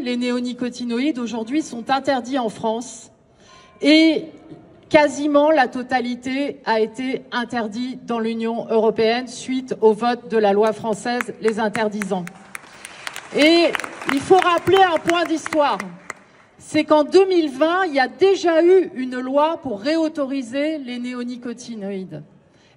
les néonicotinoïdes aujourd'hui sont interdits en France et quasiment la totalité a été interdite dans l'Union européenne suite au vote de la loi française les interdisant. Et il faut rappeler un point d'histoire. C'est qu'en 2020, il y a déjà eu une loi pour réautoriser les néonicotinoïdes.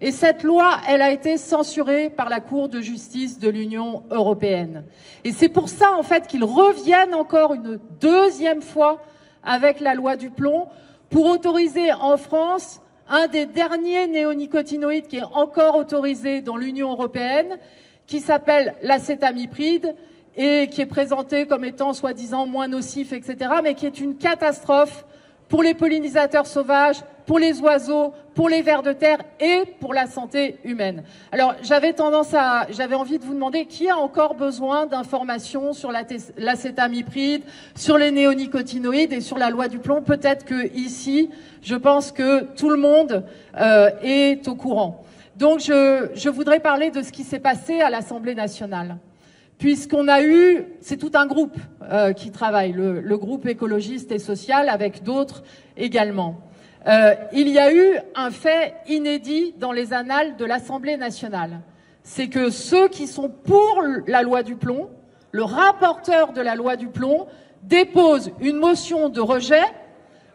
Et cette loi, elle a été censurée par la Cour de justice de l'Union européenne. Et c'est pour ça, en fait, qu'ils reviennent encore une deuxième fois avec la loi du plomb pour autoriser en France un des derniers néonicotinoïdes qui est encore autorisé dans l'Union européenne, qui s'appelle l'acétamipride et qui est présenté comme étant soi-disant moins nocif, etc., mais qui est une catastrophe pour les pollinisateurs sauvages, pour les oiseaux, pour les vers de terre et pour la santé humaine. Alors, j'avais envie de vous demander qui a encore besoin d'informations sur l'acétamipride, sur les néonicotinoïdes et sur la loi du plomb. Peut-être que ici, je pense que tout le monde est au courant. Donc, je voudrais parler de ce qui s'est passé à l'Assemblée nationale. Puisqu'on a eu, c'est tout un groupe qui travaille, le groupe écologiste et social avec d'autres également. Il y a eu un fait inédit dans les annales de l'Assemblée nationale. C'est que ceux qui sont pour la loi du plomb, le rapporteur de la loi du plomb, dépose une motion de rejet,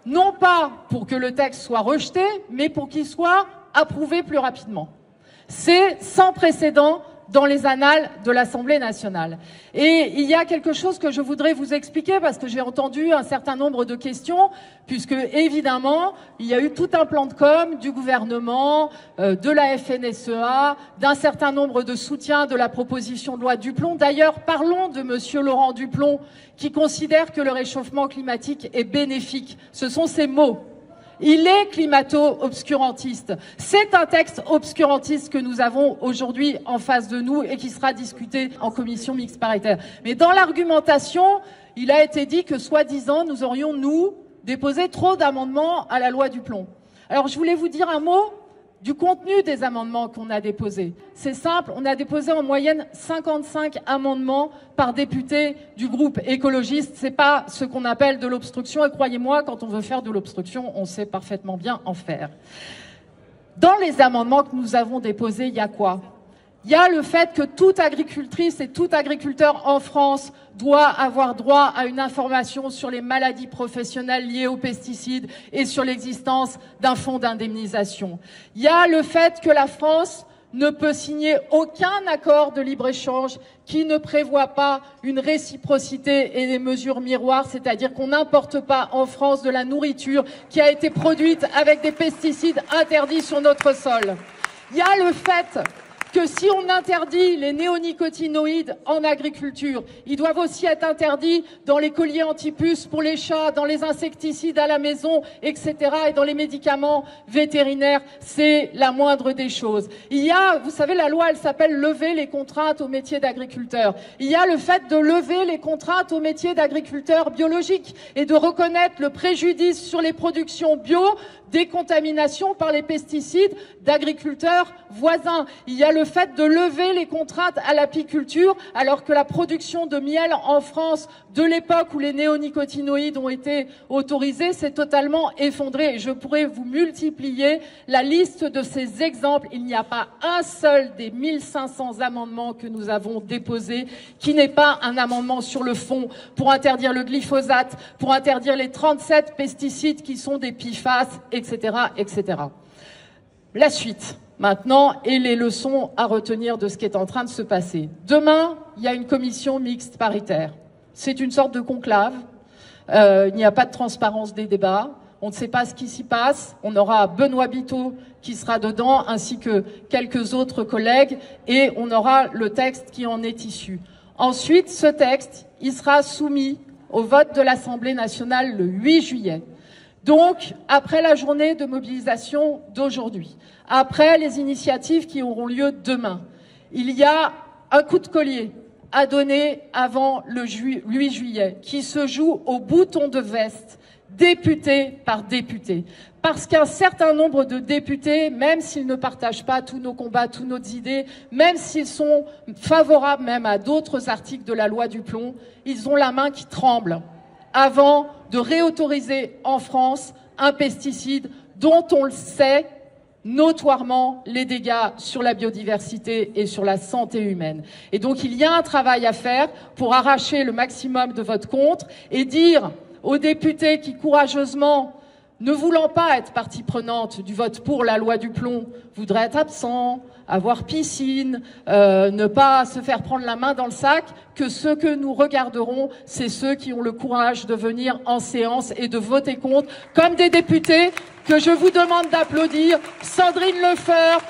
non pas pour que le texte soit rejeté, mais pour qu'il soit approuvé plus rapidement. C'est sans précédent dans les annales de l'Assemblée nationale. Et il y a quelque chose que je voudrais vous expliquer parce que j'ai entendu un certain nombre de questions, puisque évidemment, il y a eu tout un plan de com du gouvernement, de la FNSEA, d'un certain nombre de soutiens de la proposition de loi Duplomb. D'ailleurs, parlons de monsieur Laurent Duplomb, qui considère que le réchauffement climatique est bénéfique. Ce sont ses mots. Il est climato-obscurantiste. C'est un texte obscurantiste que nous avons aujourd'hui en face de nous et qui sera discuté en commission mixte paritaire. Mais dans l'argumentation, il a été dit que, soi-disant, nous aurions, nous, déposé trop d'amendements à la loi du plomb. Alors, je voulais vous dire un mot du contenu des amendements qu'on a déposés. C'est simple, on a déposé en moyenne 55 amendements par député du groupe écologiste. C'est pas ce qu'on appelle de l'obstruction, et croyez-moi, quand on veut faire de l'obstruction, on sait parfaitement bien en faire. Dans les amendements que nous avons déposés, il y a quoi ? Il y a le fait que toute agricultrice et tout agriculteur en France doit avoir droit à une information sur les maladies professionnelles liées aux pesticides et sur l'existence d'un fonds d'indemnisation. Il y a le fait que la France ne peut signer aucun accord de libre-échange qui ne prévoit pas une réciprocité et des mesures miroirs, c'est-à-dire qu'on n'importe pas en France de la nourriture qui a été produite avec des pesticides interdits sur notre sol. Il y a le fait que si on interdit les néonicotinoïdes en agriculture, ils doivent aussi être interdits dans les colliers antipuces pour les chats, dans les insecticides à la maison, etc. et dans les médicaments vétérinaires. C'est la moindre des choses. Il y a, vous savez, la loi, elle s'appelle « Lever les contraintes au métier d'agriculteur ». Il y a le fait de lever les contraintes au métier d'agriculteur biologique et de reconnaître le préjudice sur les productions bio des contaminations par les pesticides d'agriculteurs voisins. Il y a le fait de lever les contraintes à l'apiculture, alors que la production de miel en France, de l'époque où les néonicotinoïdes ont été autorisés, s'est totalement effondrée. Et je pourrais vous multiplier la liste de ces exemples. Il n'y a pas un seul des 1500 amendements que nous avons déposés qui n'est pas un amendement sur le fond pour interdire le glyphosate, pour interdire les 37 pesticides qui sont des PFAS, etc., etc. La suite, maintenant, et les leçons à retenir de ce qui est en train de se passer. Demain, il y a une commission mixte paritaire. C'est une sorte de conclave. Il n'y a pas de transparence des débats. On ne sait pas ce qui s'y passe. On aura Benoît Biteau qui sera dedans, ainsi que quelques autres collègues, et on aura le texte qui en est issu. Ensuite, ce texte, il sera soumis au vote de l'Assemblée nationale le 8 juillet. Donc, après la journée de mobilisation d'aujourd'hui, après les initiatives qui auront lieu demain, il y a un coup de collier à donner avant le 8 juillet qui se joue au bouton de veste député par député. Parce qu'un certain nombre de députés, même s'ils ne partagent pas tous nos combats, toutes nos idées, même s'ils sont favorables même à d'autres articles de la loi du plomb, ils ont la main qui tremble avant de réautoriser en France un pesticide dont on le sait notoirement les dégâts sur la biodiversité et sur la santé humaine. Et donc il y a un travail à faire pour arracher le maximum de votes contre et dire aux députés qui courageusement, ne voulant pas être partie prenante du vote pour la loi du plomb, voudraient être absents, avoir piscine, ne pas se faire prendre la main dans le sac, que ceux que nous regarderons, c'est ceux qui ont le courage de venir en séance et de voter contre, comme des députés que je vous demande d'applaudir, Sandrine Lefeur,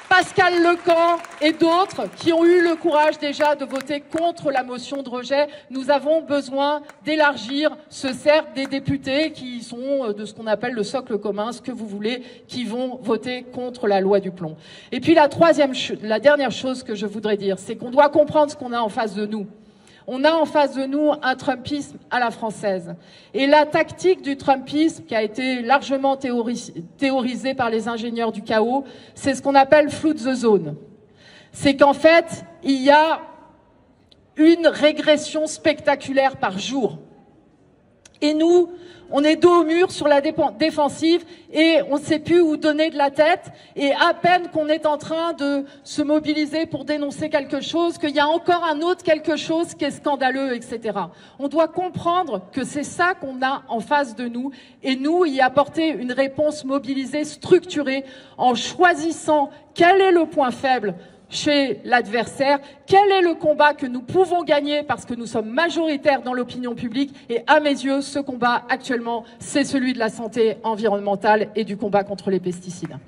Pascal Lecamp et d'autres qui ont eu le courage déjà de voter contre la motion de rejet. Nous avons besoin d'élargir ce cercle des députés qui sont de ce qu'on appelle le socle commun, ce que vous voulez, qui vont voter contre la loi du plomb. Et puis la dernière chose que je voudrais dire, c'est qu'on doit comprendre ce qu'on a en face de nous. On a en face de nous un Trumpisme à la française. Et la tactique du Trumpisme, qui a été largement théorisée par les ingénieurs du chaos, c'est ce qu'on appelle flood the zone. C'est qu'en fait, il y a une régression spectaculaire par jour. Et nous, on est dos au mur sur la défensive et on ne sait plus où donner de la tête. Et à peine qu'on est en train de se mobiliser pour dénoncer quelque chose, qu'il y a encore un autre quelque chose qui est scandaleux, etc. On doit comprendre que c'est ça qu'on a en face de nous et nous y apporter une réponse mobilisée, structurée, en choisissant quel est le point faible chez l'adversaire, quel est le combat que nous pouvons gagner parce que nous sommes majoritaires dans l'opinion publique et à mes yeux, ce combat actuellement, c'est celui de la santé environnementale et du combat contre les pesticides.